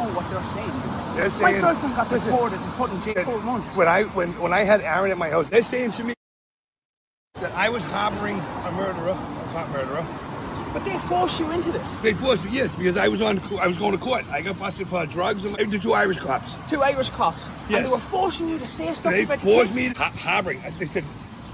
know what they're saying. They're saying, my girlfriend got deported and put in jail 4 months. When I had Aaron at my house, they're saying to me that I was harboring a murderer, a cop murderer. But they forced you into this. They forced me, yes, because I was going to court. I got busted for drugs and the 2 Irish cops. 2 Irish cops. Yes. And they were forcing you to say stuff about the They forced kid. me harboring. They said,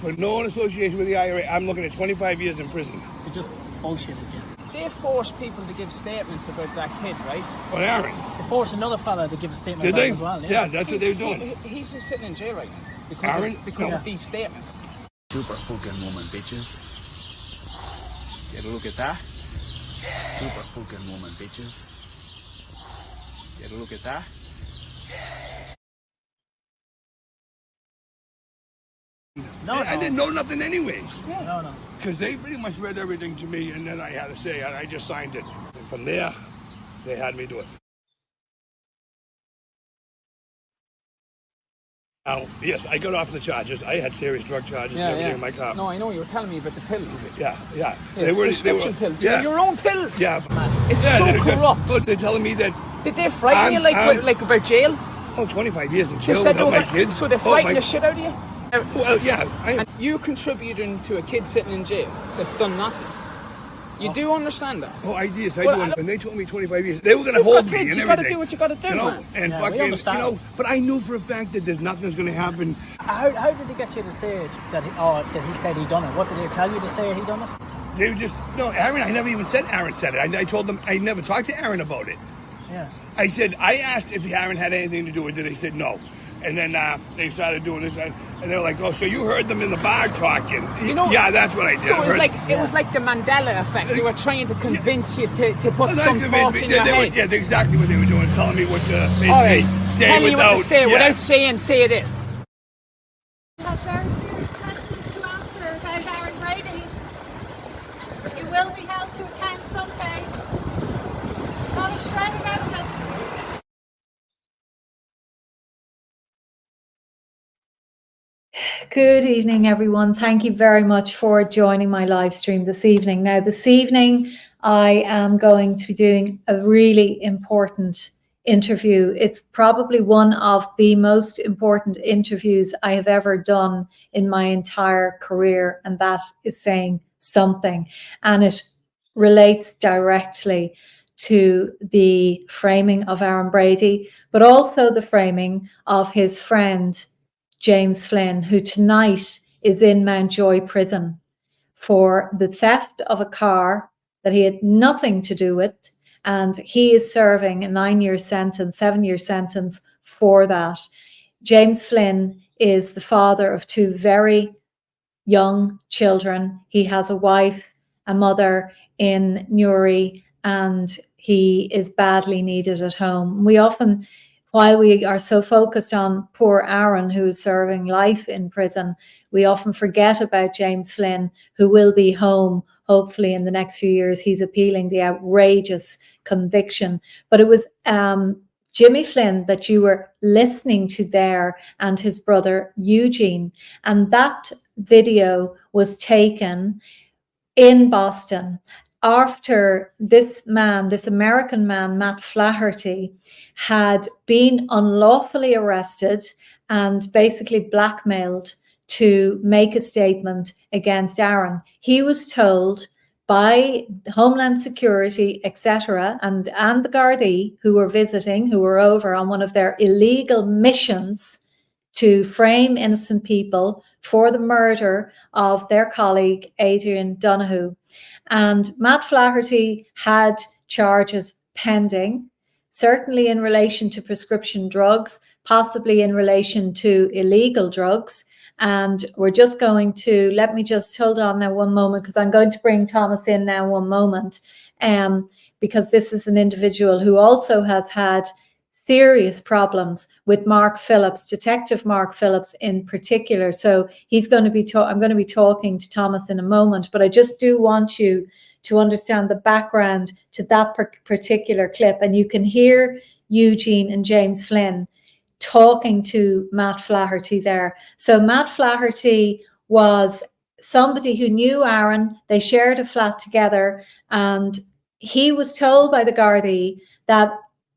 for no association with the IRA, I'm looking at 25 years in prison. They just bullshitted you. They forced people to give statements about that kid, right? Well, Aaron. They forced another fella to give a statement Did about they? him as well. Yeah, that's what they were doing. He's just sitting in jail right now because of these statements. Super fucking woman, bitches. Get a look at that. Super fucking woman, bitches. Get a look at that. I didn't know nothing anyways. Yeah. No. Because they pretty much read everything to me, and then I had to say, I just signed it. And from there, they had me do it. Now, yes, I got off the charges. I had serious drug charges and everything in my car. No, I know. You were telling me about the pills. Yeah. They were pills. Yeah. Your own pills. Yeah. It's so corrupt. Oh, they're telling me that... Did they frighten you like about jail? Oh, 25 years in jail without my kids. So they frightened the shit out of you? Well, yeah. And you contributing to a kid sitting in jail that's done nothing. You do understand that? Oh, yes, I do. When they told me 25 years, they were going to hold me and everything. You got to do what you got to do, man. And yeah, fucking, but I knew for a fact that there's nothing's going to happen. How did he get you to say that he said he done it? What did they tell you to say he done it? They were just, no, Aaron, I never even said Aaron said it. I told them, I never talked to Aaron about it. Yeah. I asked if Aaron had anything to do with it. They said no. And then they started doing this, and they were like, "Oh, so you heard them in the bar talking?" Yeah, that's what I did. So it was like the Mandela effect. They were trying to convince you to put some thoughts in your head. Yeah, exactly what they were doing, telling me what to basically say telling you what to say without saying "say this." I have very serious questions to answer about Aaron Brady. You will be held to account someday. Not a shred of evidence. Good evening, everyone. Thank you very much for joining my live stream this evening. Now, this evening, I am going to be doing a really important interview. It's probably one of the most important interviews I have ever done in my entire career, and that is saying something. And it relates directly to the framing of Aaron Brady, but also the framing of his friend, James Flynn, who tonight is in Mountjoy prison for the theft of a car that he had nothing to do with. And he is serving a 9-year sentence, 7-year sentence for that. James Flynn is the father of 2 very young children. He has a wife, a mother in Newry, and he is badly needed at home. We often, while we are so focused on poor Aaron, who is serving life in prison, we often forget about James Flynn, who will be home, hopefully in the next few years. He's appealing the outrageous conviction. But it was Jimmy Flynn that you were listening to there, and his brother Eugene. And that video was taken in Boston after this American man, Matt Flaherty, had been unlawfully arrested and basically blackmailed to make a statement against Aaron. He was told by Homeland Security, etc., and the Gardaí who were visiting, who were over on one of their illegal missions to frame innocent people for the murder of their colleague, Adrian Donahue. And Matt Flaherty had charges pending, certainly in relation to prescription drugs, possibly in relation to illegal drugs. And we're just going to, let me just hold on now one moment, because I'm going to bring Thomas in now one moment, because this is an individual who also has had serious problems with Mark Phillips, Detective Mark Phillips in particular. So he's going to be I'm going to be talking to Thomas in a moment, but I just do want you to understand the background to that particular clip. And you can hear Eugene and James Flynn talking to Matt Flaherty there. So Matt Flaherty was somebody who knew Aaron. They shared a flat together, and he was told by the Gardaí that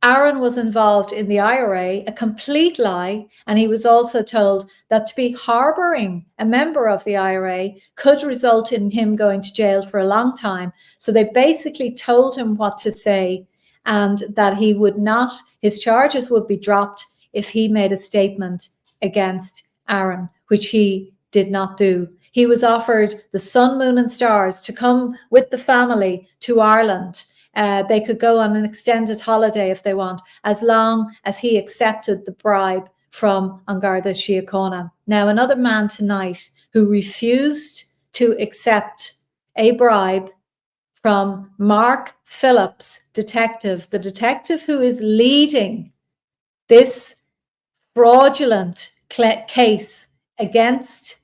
Aaron was involved in the IRA, a complete lie, and he was also told that to be harbouring a member of the IRA could result in him going to jail for a long time. So they basically told him what to say, and that he would not, his charges would be dropped if he made a statement against Aaron, which he did not do. He was offered the sun, moon and stars to come with the family to Ireland. They could go on an extended holiday if they want, as long as he accepted the bribe from An Garda Síochána. Now, another man tonight who refused to accept a bribe from Mark Phillips, detective, the detective who is leading this fraudulent case against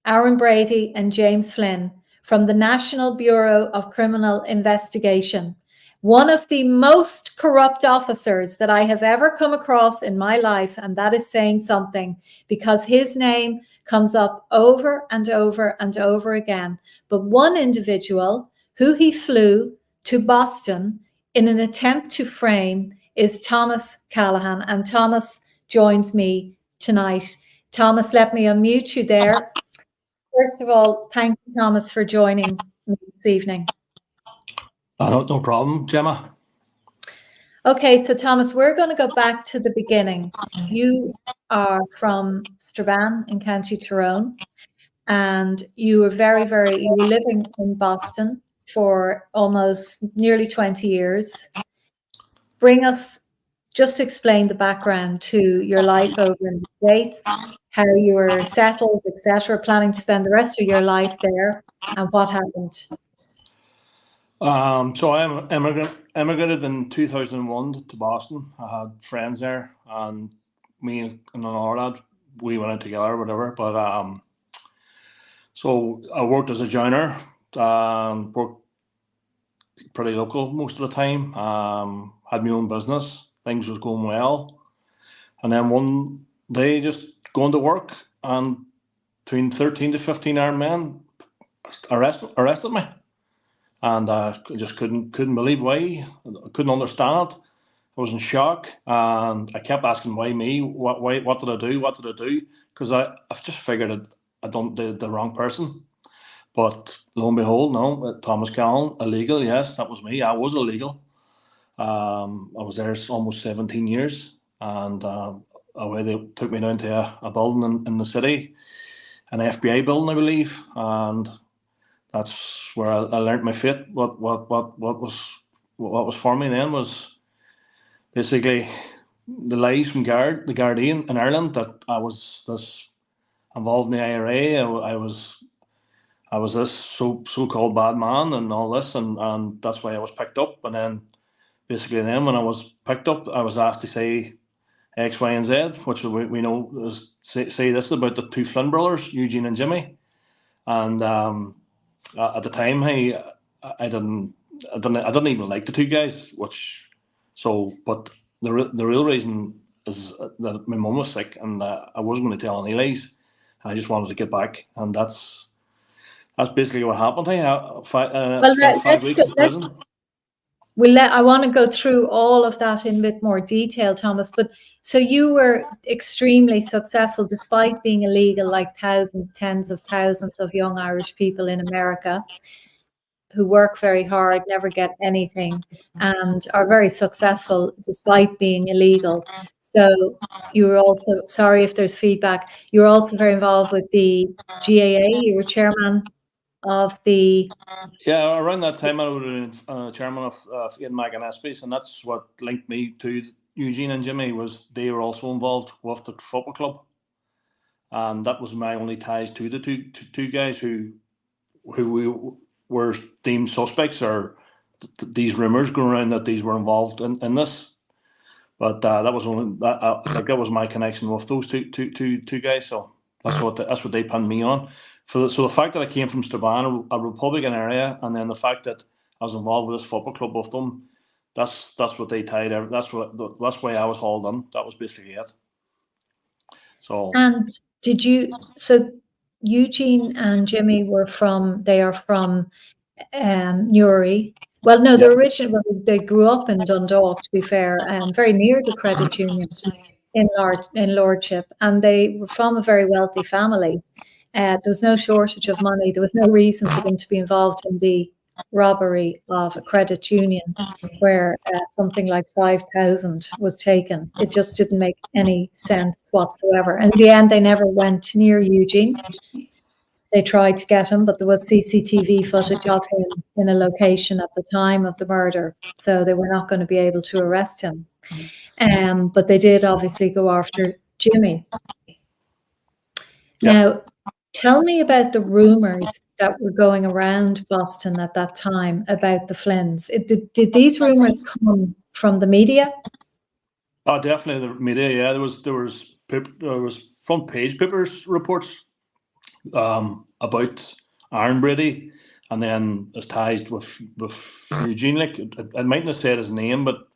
Aaron Brady and James Flynn from the National Bureau of Criminal Investigation. One of the most corrupt officers that I have ever come across in my life, and that is saying something, because his name comes up over and over and over again. But one individual who he flew to Boston in an attempt to frame is Thomas Callaghan, and Thomas joins me tonight. Thomas, let me unmute you there. First of all, thank you, Thomas, for joining me this evening. No problem, Gemma. Okay, so Thomas, we're going to go back to the beginning. You are from Strabane in County Tyrone, and you were you were living in Boston for almost nearly 20 years. Just explain the background to your life over in the States, how you were settled, etc., planning to spend the rest of your life there, and what happened. So I immigrated in 2001 to Boston. I had friends there, and me and another lad, we went out together, whatever. But so I worked as a joiner, worked pretty local most of the time. Had my own business, things was going well, and then one day just going to work, and between 13 to 15 armed men arrested me. And I just couldn't believe why. I couldn't understand it. I was in shock, and I kept asking, "Why me? What did I do? What did I do?" Because I've just figured I'd done the wrong person. But lo and behold, no, Thomas Callaghan, illegal. Yes, that was me. I was illegal. I was there almost 17 years, and away they took me down to a building in the city, an FBI building, I believe, and that's where I learned my fate. What was for me then was basically the lies from the Guardian in Ireland that I was this involved in the IRA. I was this so-called bad man and all this, and that's why I was picked up. And then basically then when I was picked up, I was asked to say X, Y, and Z, which we know is say this about the two Flynn brothers, Eugene and Jimmy, and at the time, I didn't even like the two guys. But the real reason is that my mum was sick, and I wasn't going to tell any lies. I just wanted to get back, and that's basically what happened. I spent 5 weeks in prison. I want to go through all of that in a bit more detail, Thomas. But so you were extremely successful despite being illegal, like tens of thousands of young Irish people in America who work very hard, never get anything, and are very successful despite being illegal. So you were also, sorry if there's feedback, you were also very involved with the GAA. You were chairman of the... Yeah, around that time I was chairman of Ian McAnespy's, and that's what linked me to Eugene and Jimmy. Was they were also involved with the football club, and that was my only ties to the two guys who we were deemed suspects, or these rumors going around that these were involved in this. But that was only that was my connection with those two guys. So that's what they pinned me on. So the fact that I came from Strabane, a Republican area, and then the fact that I was involved with this football club with them, that's what they tied. That's why I was hauled in. That was basically it. So. And did you? So Eugene and Jimmy are from Newry, Well, no, Yeah. they grew up in Dundalk, to be fair, very near the credit union in Lordship, and they were from a very wealthy family. There was no shortage of money. There was no reason for them to be involved in the robbery of a credit union where something like 5,000 was taken. It just didn't make any sense whatsoever. And in the end, they never went near Eugene. They tried to get him, but there was CCTV footage of him in a location at the time of the murder. So they were not going to be able to arrest him. But they did obviously go after Jimmy. Yeah. Now, tell me about the rumors that were going around Boston at that time about the Flynns. Did these rumors come from the media? Oh, definitely the media. Yeah, there was front page papers reports about Aaron Brady, and then his ties with Eugene. Like I mightn't have said his name, but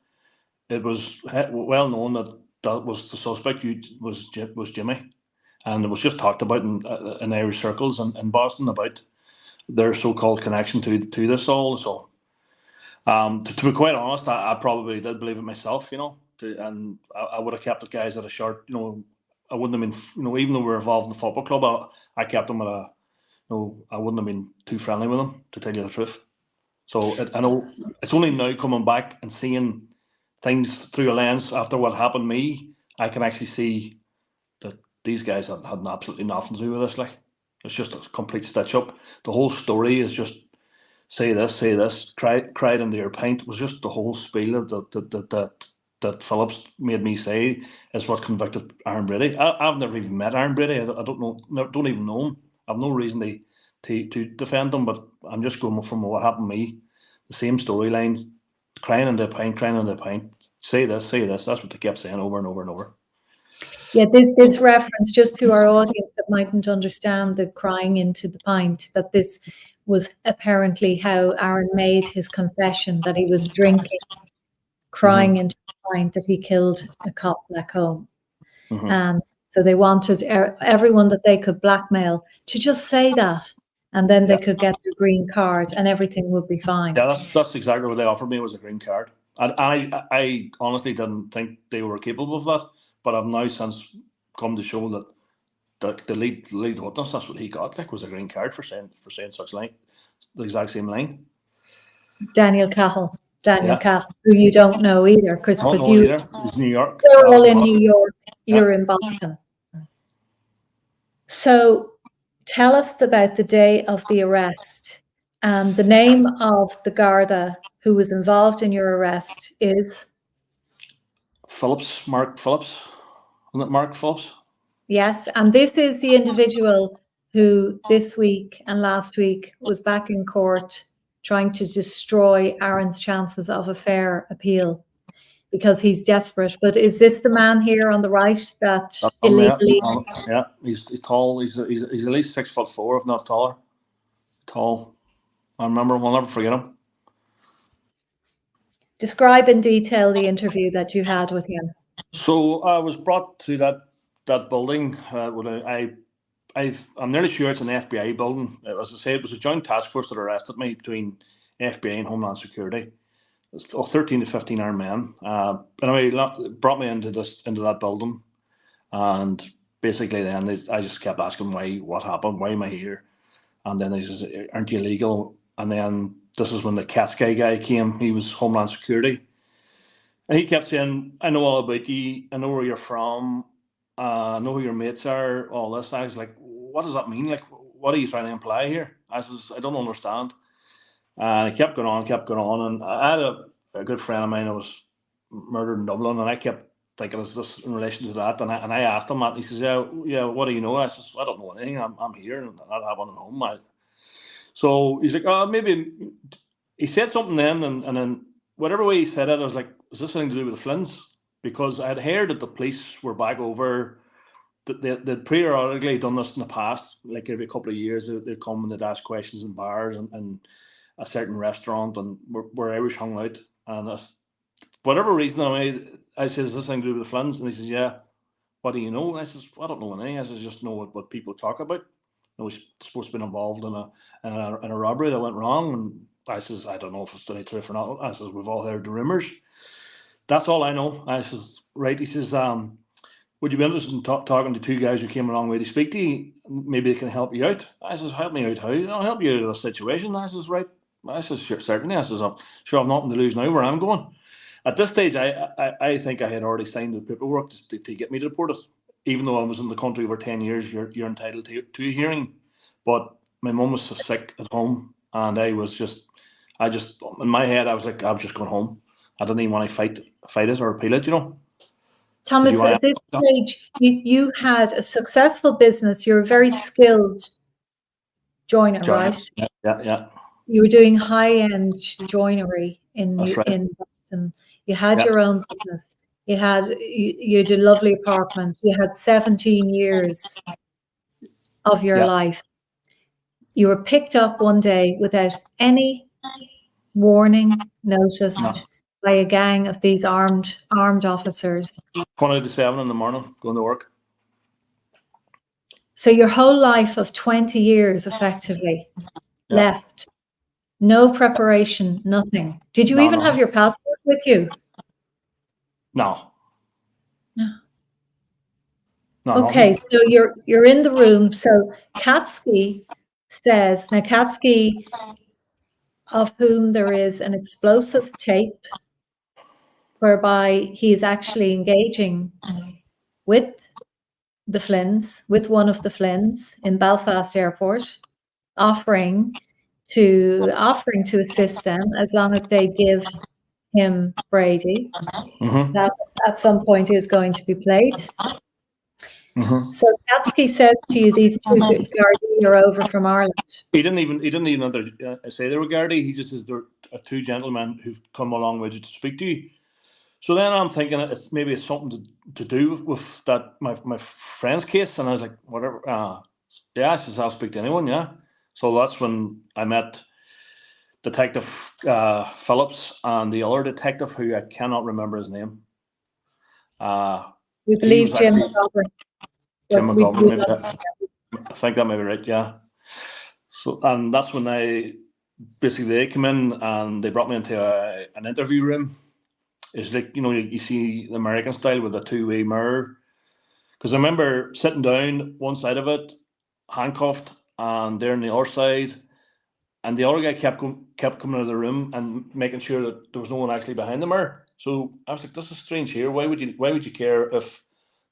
it was well known that that was the suspect. Was Jimmy, and it was just talked about in Irish circles and in Boston about their so-called connection to this all. So, to be quite honest, I probably did believe it myself, and I would have kept the guys at a short, I wouldn't have been, even though we were involved in the football club, I kept them at a, I wouldn't have been too friendly with them, to tell you the truth. So I know it's only now coming back and seeing things through a lens after what happened to me, I can actually see that these guys had absolutely nothing to do with this. Like, it's just a complete stitch up. The whole story is just say this, cried into your pint. It was just the whole spiel that Phillips made me say is what convicted Aaron Brady. I've never even met Aaron Brady. I don't know, don't even know him. I've no reason to defend him, but I'm just going from what happened to me. The same storyline, crying into a pint. Say this. That's what they kept saying over and over and over. Yeah, this reference, just to our audience that mightn't understand the crying into the pint, that this was apparently how Aaron made his confession, that he was drinking, crying into the pint, that he killed a cop back home. And so they wanted everyone that they could blackmail to just say that, and then they could get their green card and everything would be fine. Yeah, that's exactly what they offered me, was a green card. And I honestly didn't think they were capable of that, but I've now since come to show that the lead witness, that's what he got, like, was a green card for saying such line, the exact same line. Daniel Cahill, who you don't know either, because you, either. He's New York. They're all in New York. You're in Boston. So tell us about the day of the arrest. And the name of the Garda who was involved in your arrest is? Phillips, Mark Phillips. Isn't it Mark Phillips? Yes, and this is the individual who this week and last week was back in court trying to destroy Aaron's chances of a fair appeal because he's desperate. But is this the man here on the right that illegally? Yeah, he's tall. He's at least 6'4", if not taller. Tall. I remember him. I'll never forget him. Describe in detail the interview that you had with him. So I was brought to that building. I'm nearly sure it's an FBI building. As I say, it was a joint task force that arrested me between FBI and Homeland Security. It's 13 to 15 armed men. Anyway, brought me into that building, and basically then I just kept asking what happened, why am I here? And then they says, aren't you illegal? And then this is when the Cascade guy came. He was Homeland Security. And he kept saying, I know all about you. I know where you're from. I know who your mates are, all this. I was like, what does that mean? Like, what are you trying to imply here? I says, I don't understand. And he kept going on. And I had a good friend of mine that was murdered in Dublin, and I kept thinking, is this in relation to that? And I asked him that, and he says, yeah, what do you know? I says, I don't know anything. I'm here, and I have one at home. So he's like, oh, maybe. He said something then, and then whatever way he said it, I was like, is this something to do with the Flynns? Because I had heard that the police were back over, that they'd periodically done this in the past, like every couple of years, they'd come and they'd ask questions in bars and a certain restaurant, and where Irish hung out. And whatever reason, I said, is this something to do with the Flynns? And he says, yeah. What do you know? And I says, I don't know anything. I says, just know what people talk about. He's supposed to be involved in a robbery that went wrong, and I says, I don't know if it's any truth or not. I says, we've all heard the rumours. That's all I know. I says, right. He says, would you be interested in talking to two guys who came a long way to speak to you? Maybe they can help you out. I says, help me out how? I'll help you out of the situation. I says, right. I says, sure, certainly. I says, sure, I've nothing to lose now where I'm going. At this stage, I think I had already signed the paperwork to get me deported. Even though I was in the country for 10 years, you're entitled to a hearing. But my mum was sick at home, and I just in my head, I was like, I'm just going home. I didn't even want to fight it or appeal it, you know. Thomas, at this stage, you had a successful business. You're a very skilled joiner, right? Yeah. You were doing high-end joinery in Boston. You had your own business. You had a lovely apartment. You had 17 years of your life. You were picked up one day without any warning, noticed by a gang of these armed officers. 20 to 7 in the morning, going to work. So your whole life of 20 years, effectively, left. No preparation, nothing. Did you even have your passport with you? No. Okay, so you're in the room. So Katsky says, now Katsky, of whom there is an explosive tape whereby he is actually engaging with the Flynns, with one of the Flynns in Belfast Airport, offering to assist them as long as they give him Brady. That at some point is going to be played. So Katsky says to you, these two Gardaí are over from Ireland. He didn't even say they were Gardaí. He just says they're two gentlemen who've come a long way to speak to you. So then I'm thinking it's something to do with that my friend's case, and I was like, whatever. I says I'll speak to anyone. Yeah. So that's when I met Detective Phillips and the other detective who I cannot remember his name. We believe Jim McGovern. Jim McGovern, maybe I think that may be right. Yeah. So and that's when they came in and they brought me into an interview room. It's like, you know, you see the American style with a two-way mirror. Because I remember sitting down one side of it, handcuffed, and they're on the other side, and the other guy kept coming out of the room and making sure that there was no one actually behind the mirror. So I was like, this is strange here. Why would you care if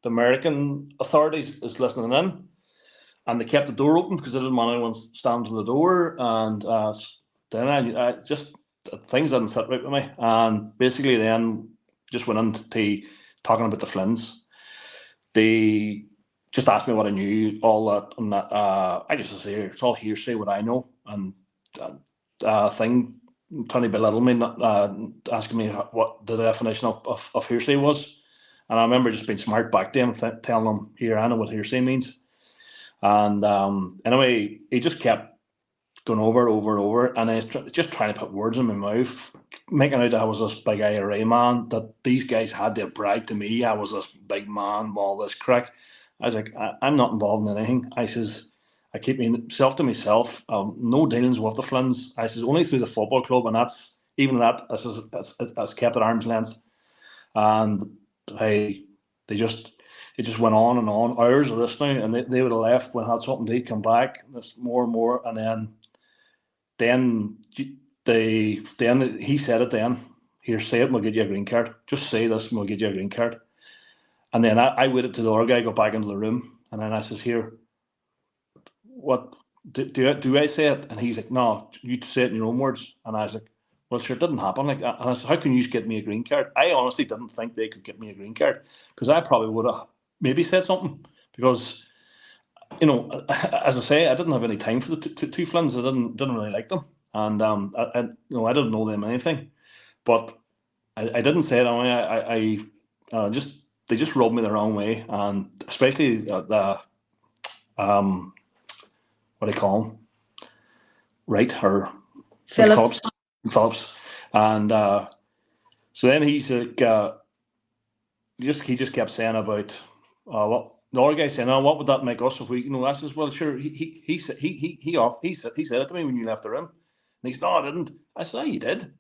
the American authorities is listening in? And they kept the door open because they didn't want anyone standing to the door. And then I just things didn't sit right with me, and basically then just went into talking about the Flynns. They just asked me what I knew, all that, and that. I just say it's all hearsay what I know, and thing trying to belittle me, not asking me what the definition of hearsay was. And I remember just being smart back then, telling them, here, I know what hearsay means. And anyway, he just kept going over, and I was just trying to put words in my mouth, making out that I was this big IRA man, that these guys had to brag to me I was this big man, all this crack. I was like, I'm not involved in anything. I says, I keep myself to myself. No dealings with the Flynns. I says, only through the football club, and that's even that. I says, it's kept at arm's length. And it just went on and on, hours of this now, and they would have left when I had something to eat, come back, this more and more, and then he said it then, here, say it and we'll get you a green card. Just say this and we'll get you a green card. And then I waited till the other guy got back into the room, and then I says, here, what, do I say it? And he's like, no, you say it in your own words. And I was like, well, sure, it didn't happen like that. And I said, how can you get me a green card? I honestly didn't think they could get me a green card, because I probably would have maybe said something, because, you know, as I say, I didn't have any time for the two Flynns. I didn't really like them, and I didn't know them anything, but I didn't say it anyway. They just rubbed me the wrong way, and especially the what do you call him? Right, or Phillips, and so then he's like, he just kept saying about what the other guy saying, oh, what would that make us if we, you know? I says, well, sure. He said it to me when you left the room. he said, no, I didn't. I said, oh, you did.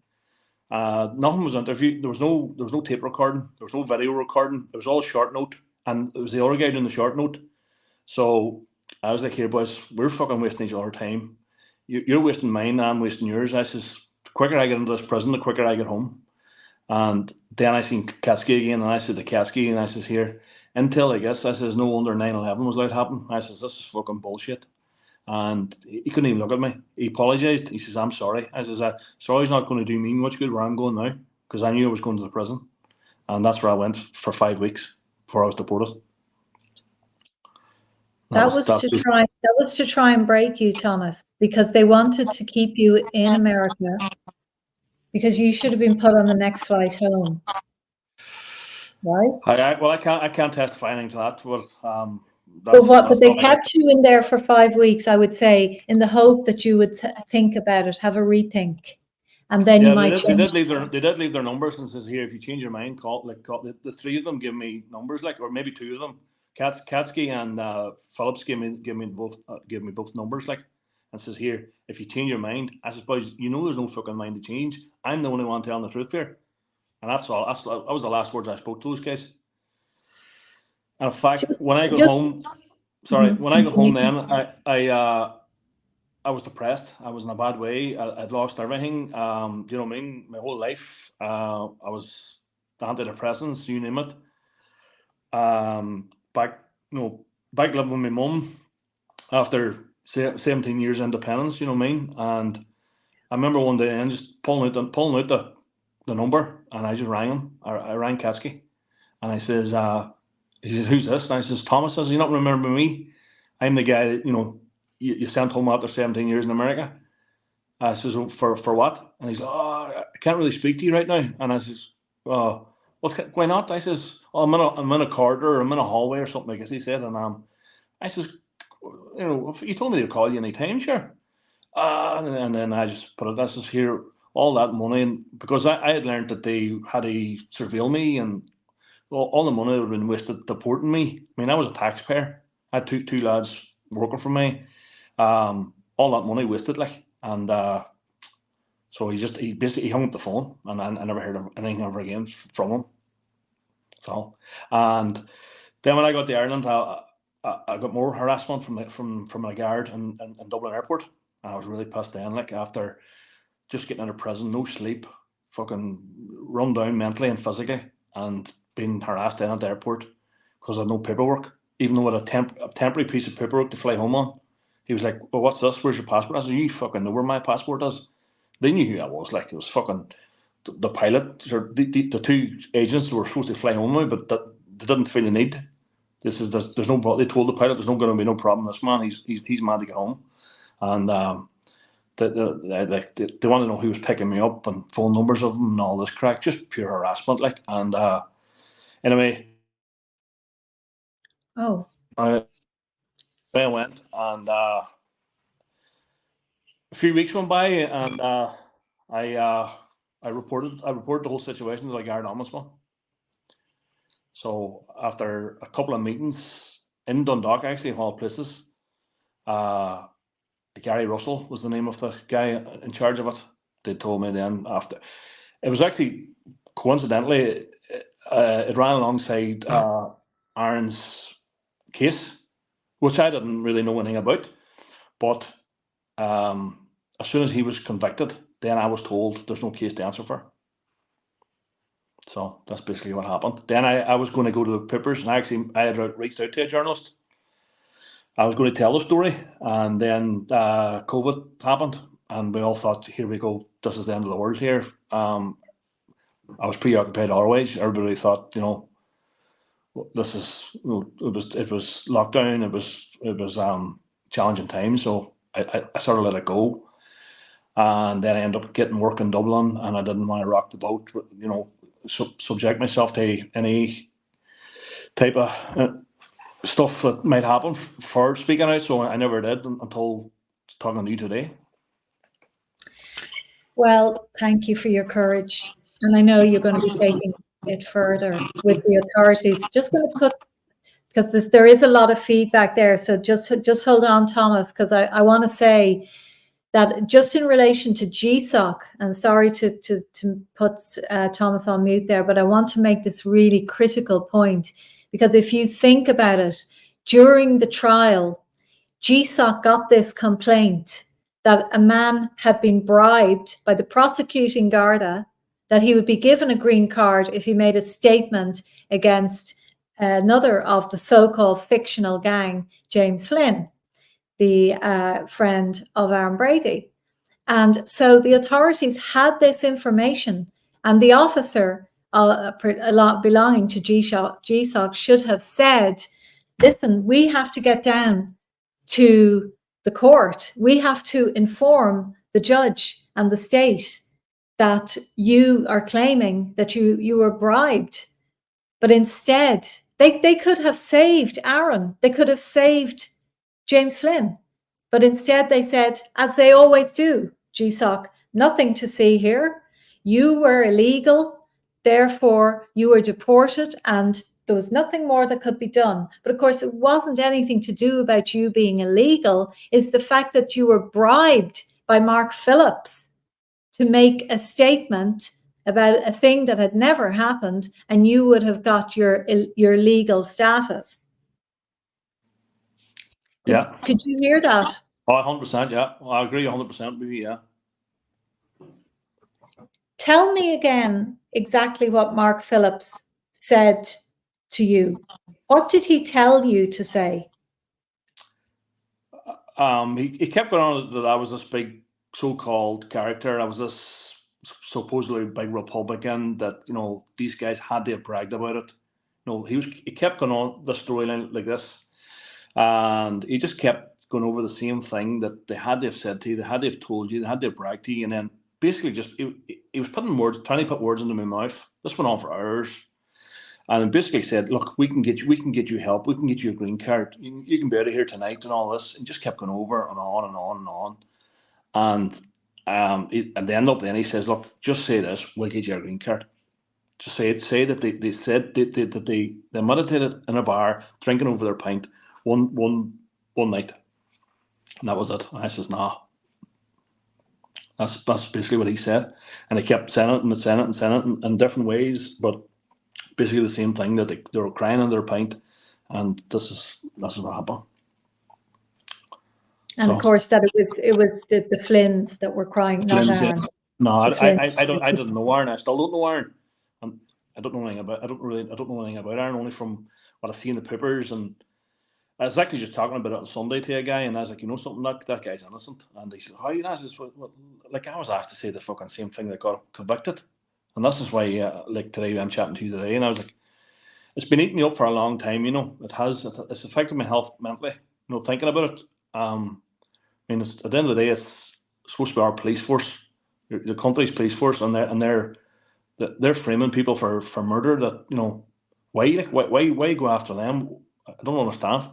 Nothing was interviewed. There was no tape recording. There was no video recording. It was all short note, and it was the other guy doing the short note. So I was like, here, boys, we're fucking wasting each other's time. You're wasting mine, I'm wasting yours. I says, the quicker I get into this prison, the quicker I get home. And then I seen Katsky again, and I said to Katsky, and I says, here, until I guess, I says, no wonder 9/11 was allowed to happen. I says, this is fucking bullshit. And he couldn't even look at me. He apologised. He says, I'm sorry. I says, sorry's not going to do me much good where I'm going now, because I knew I was going to the prison. And that's where I went for 5 weeks before I was deported. That was to try and break you, Thomas, because they wanted to keep you in America because you should have been put on the next flight home. Right? I can't testify anything to that. But they kept you in there for 5 weeks, I would say, in the hope that you would think about it, have a rethink, and then you might change. They did leave their numbers and says, here, if you change your mind, call. The three of them give me numbers, or maybe two of them. Katsky and Phillips give me both numbers, and says, here, if you change your mind, I says, boys, there's no fucking mind to change. I'm the only one telling the truth here, and that's all. That was the last words I spoke to those guys. And in fact, when I got home, then I was depressed. I was in a bad way. I'd lost everything. You know what I mean? My whole life. I was antidepressants, you name it. Back living with my mum after 17 years independence, you know what I mean? And I remember one day and just pulling out the number, and I just rang him. I rang Katsky, and I says, he says, who's this? And I says, Thomas. Says, you not remember me? I'm the guy that, you sent home after 17 years in America. I says, for what? And he's like, oh, I can't really speak to you right now. And I says, well, why not? I says, oh, I'm in a corridor, or I'm in a hallway or something like this, he said. And I says, if you told me to call you anytime, sure. And then I just put it, I says, here, all that money, and because I had learned that they had to surveil me, and all the money that would have been wasted deporting me. I mean, I was a taxpayer. I had two lads working for me. All that money wasted, and so he basically hung up the phone, and I never heard of anything ever again from him. So, and then when I got to Ireland, I got more harassment from a guard in Dublin Airport, and I was really pissed then. After just getting out of prison, no sleep, fucking run down mentally and physically, and being harassed then at the airport because I had no paperwork, even though I had a temporary piece of paperwork to fly home on. He was like, well, what's this? Where's your passport? I said, you fucking know where my passport is. They knew who I was. It was fucking the pilot, or the two agents were supposed to fly home with me, but they didn't feel the need. There's no. They told the pilot there's not going to be no problem. This man, he's mad to get home, and they want to know who was picking me up and phone numbers of them and all this crack, just pure harassment, and anyway. Oh. I went, and a few weeks went by, and I reported the whole situation to the guard ombudsman. So after a couple of meetings in Dundalk, actually, of all places, Gary Russell was the name of the guy in charge of it. They told me then after. It was actually, coincidentally, it ran alongside Aaron's case, which I didn't really know anything about. But as soon as he was convicted, then I was told there's no case to answer for. So that's basically what happened. Then I was going to go to the papers, and I had reached out to a journalist. I was going to tell the story, and then COVID happened, and we all thought, here we go, this is the end of the world here. I was preoccupied otherwise. Everybody thought, this is, it was lockdown, it was challenging times, so I sort of let it go. And then I ended up getting work in Dublin, and I didn't want to rock the boat, subject myself to any type of stuff that might happen for speaking out, so I never did until talking to you today. Well, thank you for your courage, and I know you're going to be taking it further with the authorities. Just going to put, because there is a lot of feedback there, so just hold on, Thomas, because I want to say that just in relation to GSOC, and sorry to put Thomas on mute there, but I want to make this really critical point, because if you think about it, during the trial, GSOC got this complaint that a man had been bribed by the prosecuting Garda that he would be given a green card if he made a statement against another of the so-called fictional gang, James Flynn, the friend of Aaron Brady. And so the authorities had this information, and the officer belonging to GSOC should have said, listen, we have to get down to the court. We have to inform the judge and the state that you are claiming that you were bribed. But instead, they could have saved Aaron. They could have saved James Flynn. But instead they said, as they always do, GSOC, nothing to see here. You were illegal, therefore you were deported, and there was nothing more that could be done. But of course, it wasn't anything to do about you being illegal. It's the fact that you were bribed by Mark Phillips to make a statement about a thing that had never happened, and you would have got your legal status. Yeah. Could you hear that? 100%, yeah. I agree 100% with you, yeah. Tell me again exactly what Mark Phillips said to you. What did he tell you to say? He kept going on that I was this big so-called character. I was this supposedly big Republican that, you know, these guys had to have bragged about it. You know, he kept going on the storyline like this, and he just kept going over the same thing that they had to have said to you, they had to have told you, they had to have bragged to you, and then basically just he was putting words, trying to put words into my mouth. This went on for hours, and basically said, "Look, we can get you help. We can get you a green card. You can be out of here tonight," and all this, and just kept going over and on and on and on. And at the end of it, then he says, "Look, just say this. We'll get you a green card. Just say it. Say that they said that they meditated in a bar, drinking over their pint one night, and that was it." And I says, "Nah." That's basically what he said, and he kept saying it and saying it and saying it in different ways, but basically the same thing, that they were crying in their pint, and this is what happened. And so, of course, that it was the Flynns that were crying, not Aaron. Yeah. No, I didn't know Aaron. I still don't know Aaron. I don't know anything about. I don't know anything about Aaron, only from what I see in the papers. And I was actually just talking about it on Sunday to a guy, and I was like, you know something, that guy's innocent. And he said, "How you know?" I said, well, like, I was asked to say the fucking same thing that got convicted, and this is why, like today, I'm chatting to you today, and I was like, it's been eating me up for a long time. You know, it has. It's affected my health mentally. You know, thinking about it. I mean, at the end of the day, it's supposed to be our police force, the country's police force, and they're framing people for murder. That, you know, why go after them? I don't understand.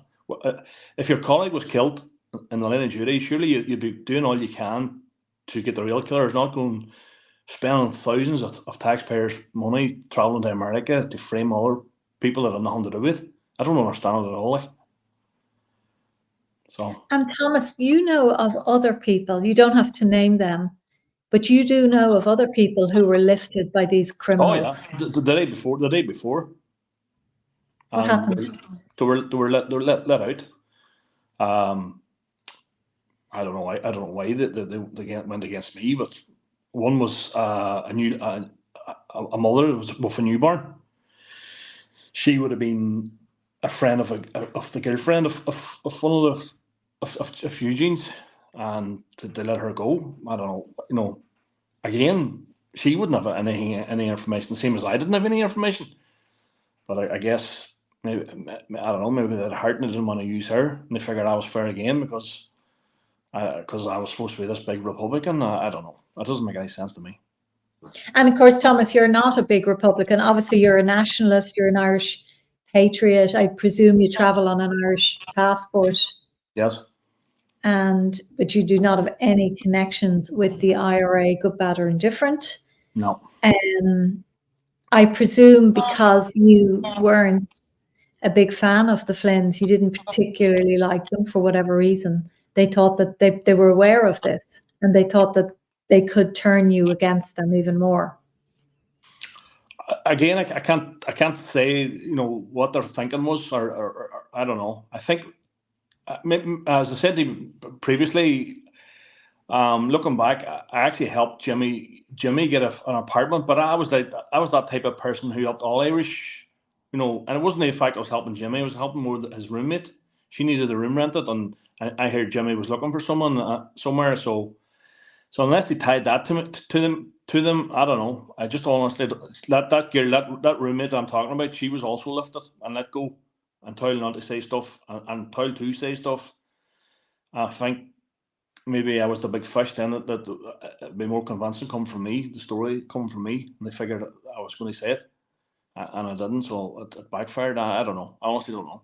If your colleague was killed in the line of duty, surely you'd be doing all you can to get the real killers, not going spending thousands of taxpayers' money traveling to America to frame other people that have nothing to do with. I don't understand it at all. Like. So. And Thomas, you know of other people, you don't have to name them, but you do know of other people who were lifted by these criminals. Oh yeah, the day before. What happened? They were let out. I don't know why they went against me, but one was a mother with a newborn. She would have been a friend of the girlfriend of one of Eugene's, and they let her go. I don't know. You know, again, she wouldn't have any information, the same as I didn't have any information. But I guess maybe, I don't know, maybe that heart didn't want to use her, and they figured I was fair game because I was supposed to be this big Republican. I don't know. That doesn't make any sense to me. And of course, Thomas, you're not a big Republican. Obviously, you're a nationalist. You're an Irish patriot. I presume you travel on an Irish passport. Yes. But you do not have any connections with the IRA, good, bad, or indifferent. No. I presume because you weren't a big fan of the Flynns, you didn't particularly like them for whatever reason. They thought that they were aware of this. and they thought that they could turn you against them even more? Again, I can't say what their thinking was, or I don't know. I think, as I said to you previously, looking back, I actually helped Jimmy get an apartment, but I was that type of person who helped all Irish, and it wasn't the fact I was helping Jimmy; I was helping more his roommate. She needed the room rented, and I heard Jimmy was looking for someone somewhere. So unless they tied that to them, I don't know. I just honestly, that girl, that roommate I'm talking about, she was also lifted and let go, and told not to say stuff, and told to say stuff. I think maybe I was the big fish then, that it'd be more convincing come from me, the story come from me, and they figured I was going to say it, and I didn't, so it backfired. I don't know. I honestly don't know.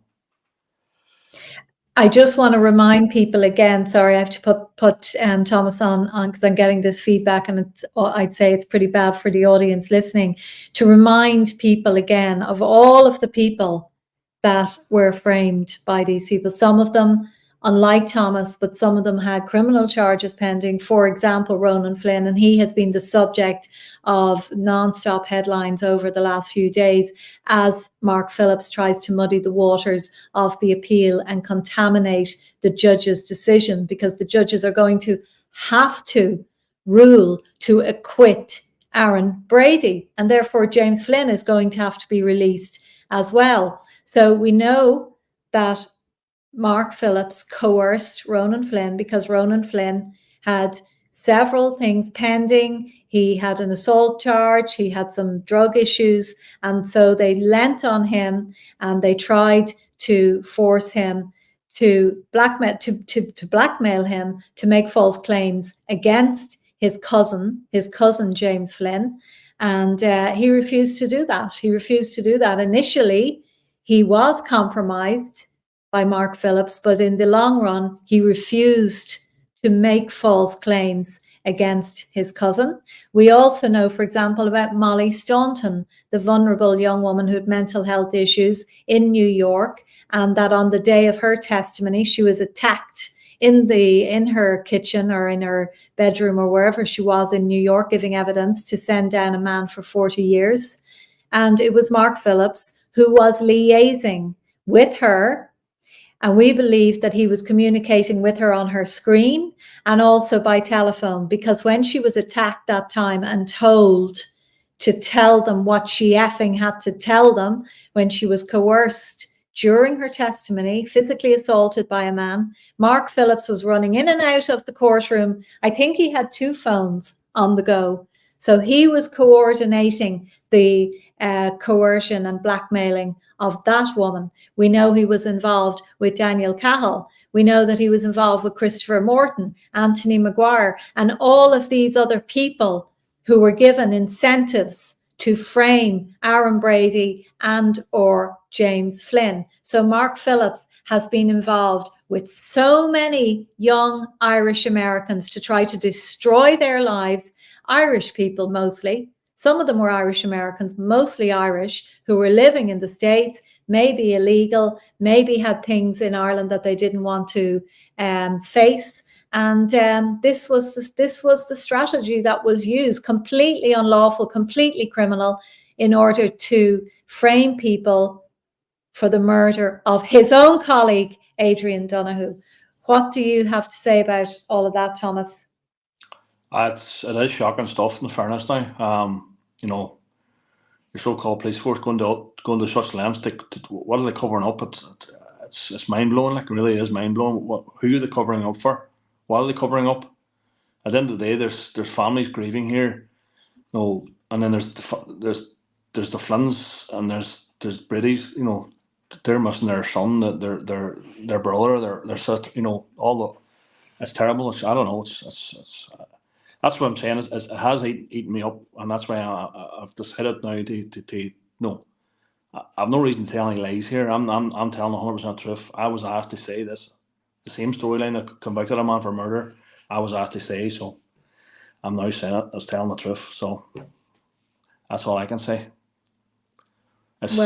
I just want to remind people again, sorry, I have to put Thomas on because I'm getting this feedback, and I'd say it's pretty bad for the audience listening, to remind people again of all of the people that were framed by these people. Some of them, unlike Thomas, but some of them had criminal charges pending. For example, Ronan Flynn, and he has been the subject of non-stop headlines over the last few days as Mark Phillips tries to muddy the waters of the appeal and contaminate the judge's decision, because the judges are going to have to rule to acquit Aaron Brady, and therefore James Flynn is going to have to be released as well. So we know that Mark Phillips coerced Ronan Flynn because Ronan Flynn had several things pending. He had an assault charge, he had some drug issues, and so they lent on him and they tried to force him to blackmail him to make false claims against his cousin James Flynn, and he refused to do that. Initially, he was compromised by Mark Phillips, but in the long run, he refused to make false claims against his cousin. We also know, for example, about Molly Staunton, the vulnerable young woman who had mental health issues in New York, and that on the day of her testimony, she was attacked in her kitchen or in her bedroom or wherever she was in New York, giving evidence to send down a man for 40 years. And it was Mark Phillips who was liaising with her, and we believe that he was communicating with her on her screen and also by telephone, because when she was attacked that time and told to tell them what she effing had to tell them, when she was coerced during her testimony, physically assaulted by a man, Mark Phillips was running in and out of the courtroom. I think he had 2 phones on the go. So he was coordinating the coercion and blackmailing of that woman. We know he was involved with Daniel Cahill. We know that he was involved with Christopher Morton, Anthony Maguire, and all of these other people who were given incentives to frame Aaron Brady and or James Flynn. So Mark Phillips has been involved with so many young Irish Americans to try to destroy their lives, Irish people mostly. Some of them were Irish Americans, mostly Irish, who were living in the States, maybe illegal, maybe had things in Ireland that they didn't want to face. And this was the strategy that was used, completely unlawful, completely criminal, in order to frame people for the murder of his own colleague, Adrian Donahue. What do you have to say about all of that, Thomas? It is shocking stuff, in fairness now. Your so-called police force going to such lengths to what are they covering up? It's mind-blowing, like, it really is mind-blowing. Who are they covering up for? What are they covering up? At the end of the day, there's families grieving here. And then there's the Flynns, and there's Brady's, they're missing their son, their brother, their sister, it's terrible. I don't know. It's that's what I'm saying. It has eaten me up, and that's why I've decided now to no. I've no reason to tell any lies here. I'm telling 100% truth. I was asked to say this, the same storyline that convicted a man for murder. I was asked to say, so I'm now saying it as telling the truth. So that's all I can say. It's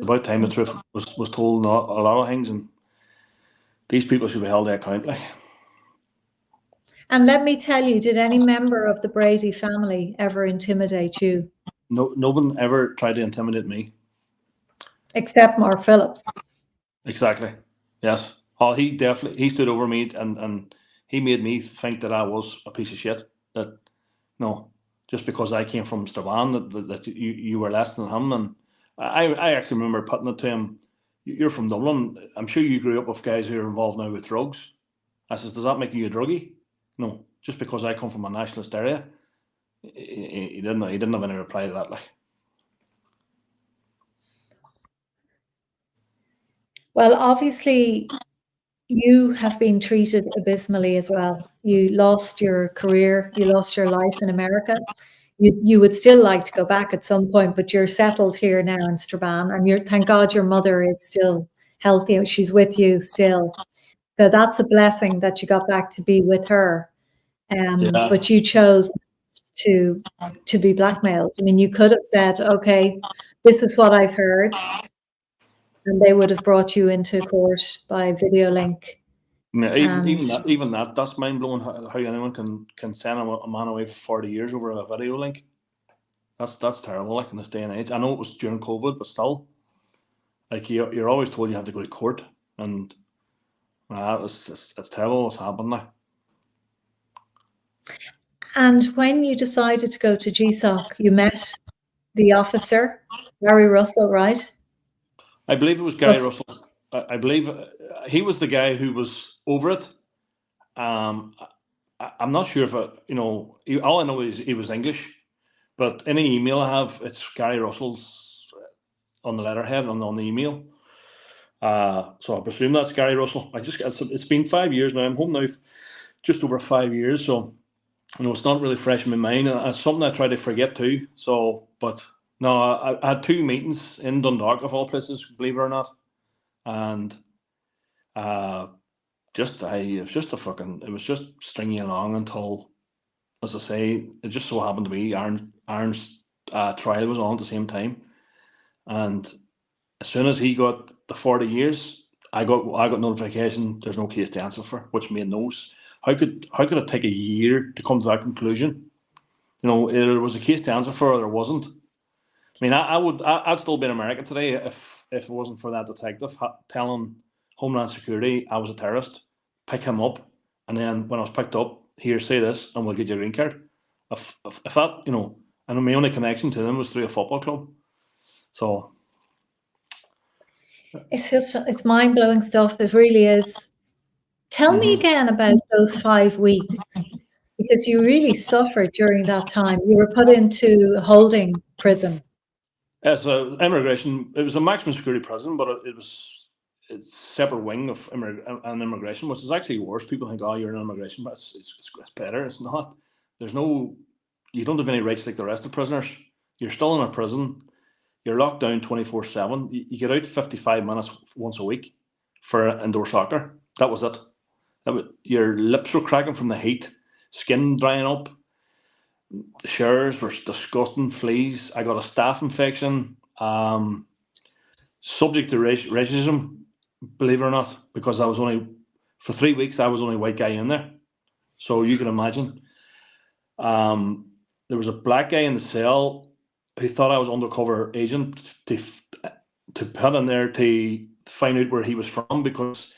about time the truth was told. Not a lot of things, and these people should be held to account. And let me tell you, did any member of the Brady family ever intimidate you? No one ever tried to intimidate me. Except Mark Phillips. Exactly. Yes. Oh, he stood over me and he made me think that I was a piece of shit. That no, just because I came from Strabane, that you were less than him. And I actually remember putting it to him. You're from Dublin. I'm sure you grew up with guys who are involved now with drugs. I says, does that make you a druggie? No, just because I come from a nationalist area. He didn't have any reply to that. Like, Well, obviously, you have been treated abysmally as well. You lost your career, you lost your life in America. You would still like to go back at some point, but you're settled here now in Strabane, and thank God your mother is still healthy. She's with you still. So that's a blessing that you got back to be with her. yeah, But you chose to be blackmailed. I mean, you could have said, okay, this is what I've heard, and they would have brought you into court by video link. yeah, And even that's mind blowing. How anyone can send a man away for 40 years over a video link. That's terrible. Like in this day and age, I know it was during COVID, but still, like you're always told you have to go to court, and it's terrible what's happened now. and when you decided to go to GSOC, you met the officer, Gary Russell, right? I believe it was Gary Was Russell. I believe he was the guy who was over it. I'm not sure if all I know is he was English, but any email I have, it's Gary Russell's on the letterhead and on the email. So I presume that's Gary Russell. It's been 5 years now. I'm home now, just over 5 years. So it's not really fresh in my mind, and it's something I try to forget too. So, but no, I had 2 meetings in Dundalk of all places, believe it or not, and it was just stringing along until, as I say, it just so happened to be Aaron's trial was on at the same time, and as soon as he got the 40 years, I got notification there's no case to answer for, which made no. How could it take a year to come to that conclusion? Either there was a case to answer for or there wasn't. I mean, I'd still be in America today if it wasn't for that detective telling Homeland Security I was a terrorist, pick him up, and then when I was picked up, here, say this, and we'll get your green card. If that, and my only connection to them was through a football club. So it's mind-blowing stuff. It really is. Tell me again about those 5 weeks, because you really suffered during that time. You were put into holding prison. as a immigration, it was a maximum security prison, but it's a separate wing of immigration, which is actually worse. People think, oh, you're in immigration, but it's better. It's not. You don't have any rights like the rest of prisoners. You're still in a prison. You're locked down 24/7. You get out 55 minutes once a week for indoor soccer. That was it. Your lips were cracking from the heat, skin drying up. The showers were disgusting, fleas. I got a staph infection. Subject to racism, believe it or not, because for 3 weeks I was the only white guy in there. So you can imagine. There was a black guy in the cell who thought I was undercover agent to put in there to find out where he was from, because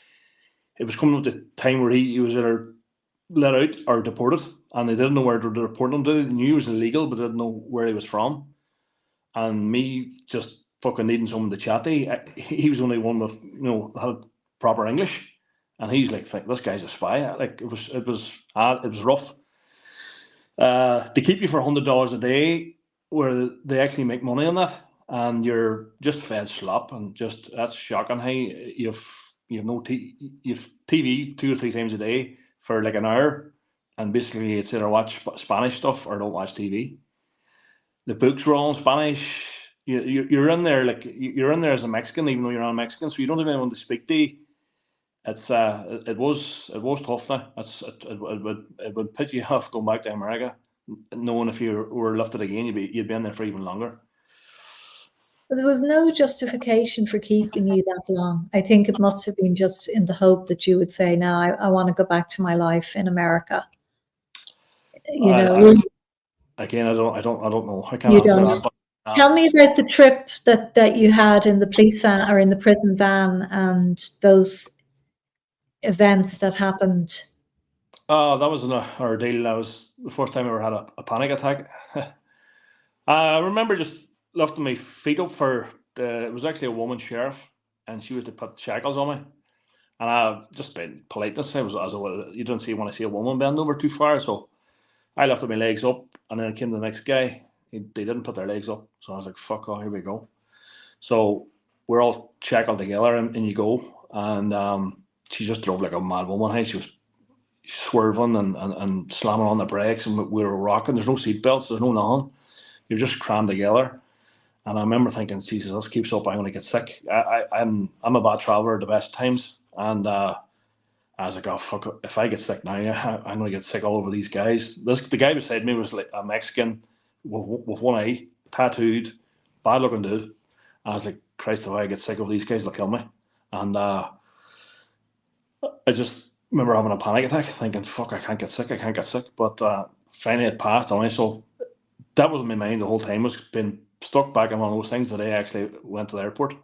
it was coming up the time where he was either let out or deported, and they didn't know where to deport him to. They knew he was illegal, but didn't know where he was from. And me just fucking needing someone to chat to, he was the only one with had proper English, and he's like, this guy's a spy. Like it was rough. They keep you for $100 a day, where they actually make money on that, and you're just fed slop, and just that's shocking. Hey, you've TV 2 or 3 times a day for like an hour, and basically it's either watch Spanish stuff or don't watch TV. The books were all in Spanish. You're in there you're in there as a Mexican, even though you're not a Mexican, so you don't have anyone to speak to. It's it was tough. Now it would put you off going back to America, knowing if you were lifted again, you'd be in there for even longer. But there was no justification for keeping you that long. I think it must have been just in the hope that you would say, "No, I want to go back to my life in America." you know, again, I don't know. I can't you answer don't. that. But, Tell me about the trip that you had in the police van or in the prison van and those events that happened. that was an ordeal. That was the first time I ever had a panic attack. I remember just lifting my feet up for it was actually a woman sheriff, and she was to put shackles on me. And I just been politeness. You don't want to see a woman bend over too far, so I lifted my legs up, and then came the next guy. They didn't put their legs up, so I was like, "Fuck off, here we go." So we're all shackled together, and you go, and she just drove like a mad woman. Hey, she was swerving and slamming on the brakes, and we were rocking. There's no seat belts, there's no nothing. You're just crammed together. And I remember thinking, Jesus, this keeps up, I'm going to get sick. I'm a bad traveler at the best times, and I was like, oh fuck! If I get sick now, I'm going to get sick all over these guys. The guy beside me was like a Mexican with one eye, tattooed, bad looking dude. I was like, Christ, if I get sick of these guys, they'll kill me. And I just remember having a panic attack, thinking, fuck, I can't get sick. But finally it passed on me. So that was in my mind the whole time, was being stuck back in one of those things that I actually went to the airport.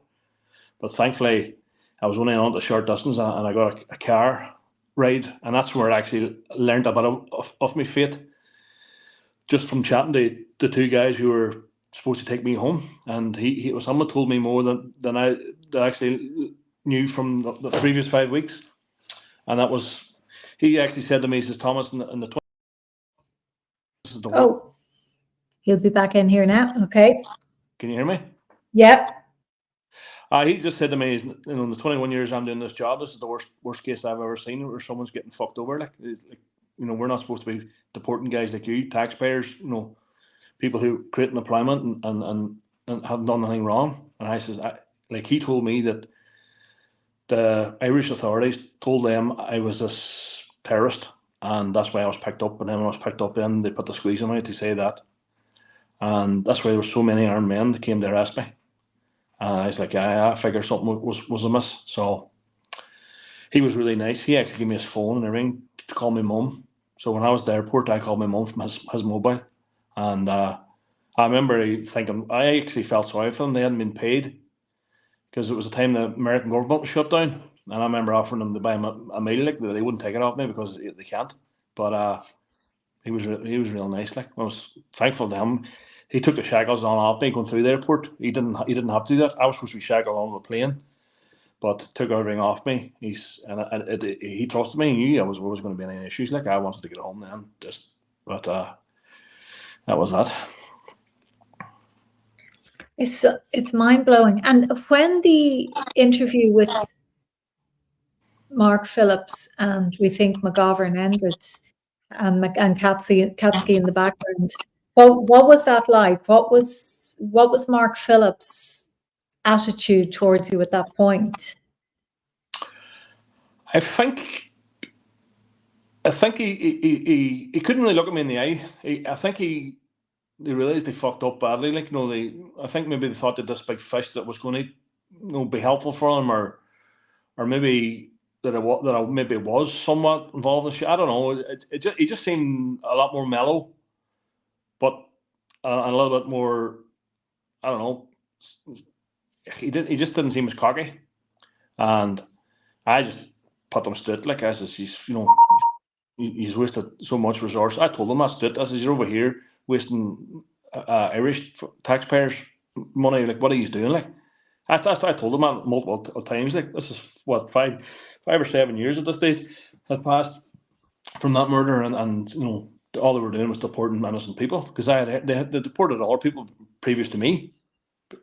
But thankfully, I was only on the short distance, and I got a car ride, and that's where I actually learned a bit of my fate, just from chatting to the two guys who were supposed to take me home. And he was someone told me more than I actually knew from the previous 5 weeks. And that was, he actually said to me, he says, Thomas, in the 20, this is the work. Oh, he'll be back in here now. Okay. Can you hear me? Yep. He just said to me, in the 21 years I'm doing this job, this is the worst case I've ever seen where someone's getting fucked over. Like, we're not supposed to be deporting guys like you, taxpayers, people who create employment and haven't done anything wrong. And I says, he told me that the Irish authorities told them I was this terrorist, and that's why I was picked up. And then when I was picked up, then they put the squeeze on me to say that. And that's why there were so many armed men that came to arrest me. I was like, I figured something was amiss. So he was really nice. He actually gave me his phone and everything to call me mum. So when I was at the airport, I called my mum from his mobile. And I remember thinking, I actually felt sorry for them. They hadn't been paid because it was the time the American government was shut down. And I remember offering them to buy him a meal, like, they wouldn't take it off me because they can't. But he was real nice. Like, I was thankful to him. He took the shackles on off me going through the airport. He didn't have to do that. I was supposed to be shackled on the plane, but took everything off me. He trusted me. He knew I was going to be any issues. Like, I wanted to get home then, but that was that. It's mind blowing. And when the interview with Mark Phillips and we think McGovern ended, and Katsky in the background, what was that like? What was Mark Phillips' attitude towards you at that point? I think he couldn't really look at me in the eye. I think he realized they fucked up badly. Like, I think maybe they thought that this big fish that was going to be helpful for them, or maybe that I maybe was somewhat involved in shit. I don't know. He just seemed a lot more mellow, but a little bit more. I don't know. He just didn't seem as cocky, and I just put them straight. Like, I says, he's wasted so much resource. I told him that straight. I says, you're over here wasting Irish taxpayers' money. Like, what are you doing? Like, I told him that multiple times. Like, this is what 5 or 7 years at this stage had passed from that murder, and all they were doing was deporting innocent people, because they deported all people previous to me. It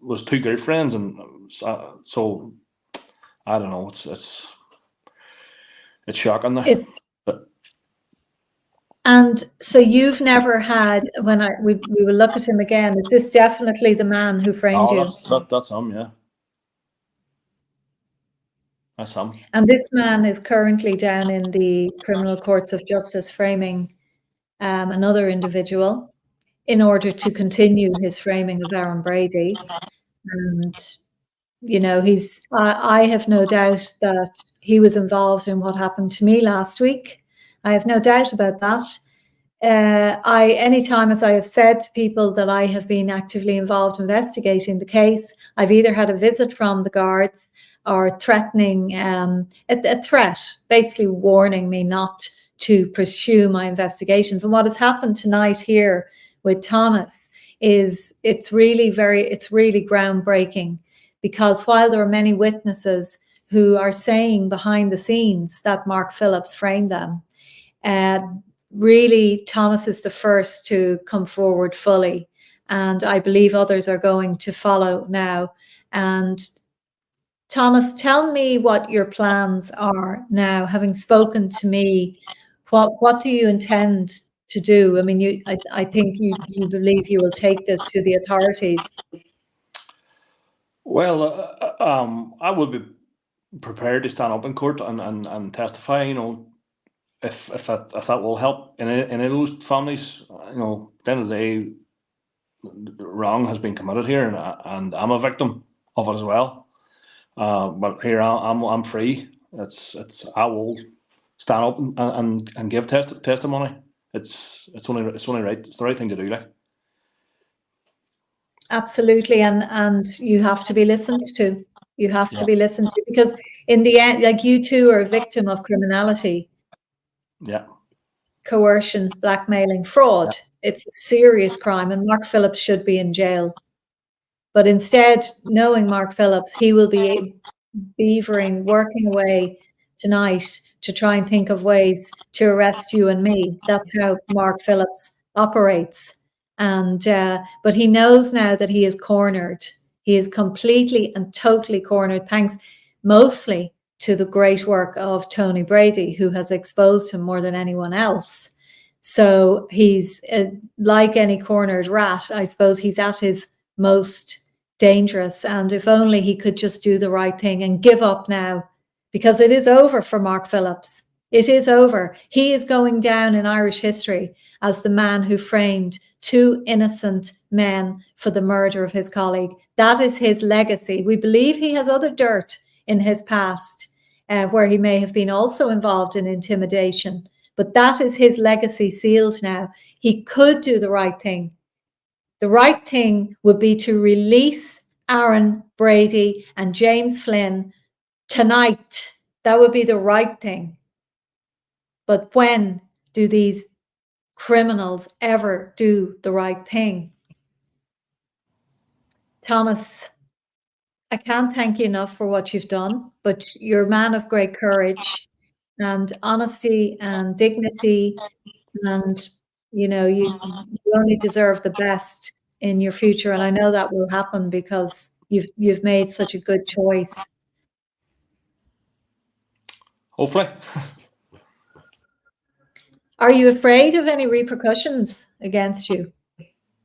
was 2 girlfriends, and so I don't know. It's shocking there. And so you've never had, when we will look at him again, is this definitely the man who framed you? That's him, yeah. That's him. And this man is currently down in the criminal courts of justice framing another individual in order to continue his framing of Aaron Brady. And, I have no doubt that he was involved in what happened to me last week. I have no doubt about that. Anytime, as I have said to people, that I have been actively involved investigating the case, I've either had a visit from the guards or threatening, a threat, basically warning me not to pursue my investigations. And what has happened tonight here with Thomas is it's really groundbreaking, because while there are many witnesses who are saying behind the scenes that Mark Phillips framed them, really, Thomas is the first to come forward fully, and I believe others are going to follow now. And Thomas, tell me what your plans are now, having spoken to me. What do you intend to do? I mean, I think you believe you will take this to the authorities. Well, I would be prepared to stand up in court and testify. You know, if that will help in any of those families. You know, at the end of the day, wrong has been committed here, and I'm a victim of it as well. But here I'm free. I will stand up and give testimony. It's only right. It's the right thing to do. Like. Absolutely, and you have to be listened to. You have Yeah. to be listened to, because in the end, like, you too are a victim of criminality. Yeah. Coercion, blackmailing, fraud. Yeah. It's a serious crime, and Mark Phillips should be in jail. But instead, knowing Mark Phillips, he will be beavering, working away tonight to try and think of ways to arrest you and me. That's how Mark Phillips operates. And but he knows now that he is cornered. He is completely and totally cornered, thanks mostly to the great work of Tony Brady, who has exposed him more than anyone else. So he's like any cornered rat. I suppose he's at his most dangerous, and if only he could just do the right thing and give up now, because it is over for Mark Phillips. It is over. He is going down in Irish history as the man who framed 2 innocent men for the murder of his colleague. That is his legacy. We believe he has other dirt in his past, where he may have been also involved in intimidation, but that is his legacy sealed now. He could do the right thing. The right thing would be to release Aaron, Brady, and James Flynn tonight. That would be the right thing. But when do these criminals ever do the right thing? Thomas, I can't thank you enough for what you've done, but you're a man of great courage and honesty and dignity, and you only deserve the best in your future, and I know that will happen because you've made such a good choice. Hopefully. Are you afraid of any repercussions against you?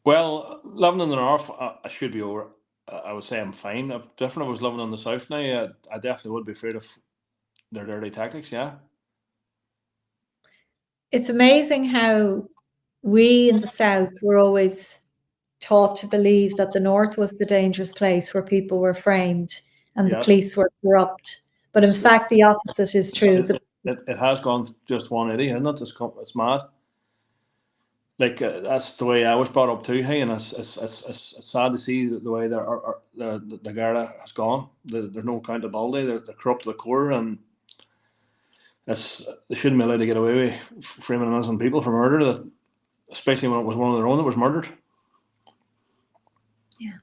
Well, living in the north, I should be over. I would say I'm fine. If I was living in the south now, I definitely would be afraid of their dirty tactics. Yeah. It's amazing how we in the south were always taught to believe that the north was the dangerous place where people were framed and the police were corrupt. But in fact, the opposite is true. It has gone just 180, hasn't it? It's mad. Like that's the way I was brought up too, hey, and it's sad to see the way the Garda has gone. There's no accountability. They're corrupt to the core, and they shouldn't be allowed to get away with framing innocent people for murder. Especially when it was one of their own that was murdered. Yeah.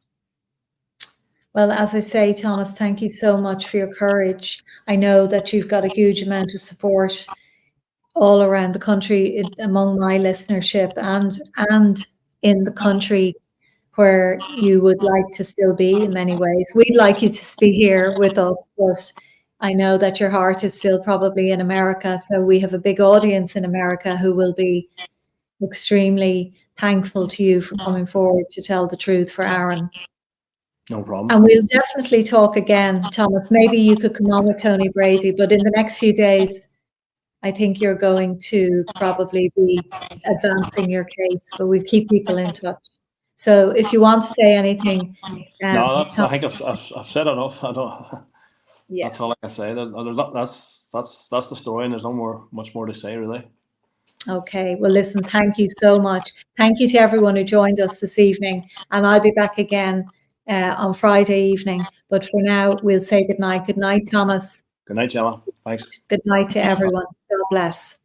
Well, as I say, Thomas, thank you so much for your courage. I know that you've got a huge amount of support all around the country, among my listenership, and in the country where you would like to still be in many ways. We'd like you to be here with us, but I know that your heart is still probably in America. So we have a big audience in America who will be extremely thankful to you for coming forward to tell the truth for Aaron. No problem. And we'll definitely talk again, Thomas. Maybe you could come on with Tony Brady, but in the next few days, I think you're going to probably be advancing your case, but we'll keep people in touch. So if you want to say anything, no, I think I've said enough. I don't. Yeah. That's all I can say. That's the story, and there's much more to say, really. Okay, well, listen, thank you so much. Thank you to everyone who joined us this evening, and I'll be back again on Friday evening. But for now, we'll say good night. Good night, Thomas. Good night, Gemma. Thanks. Good night to everyone. God bless.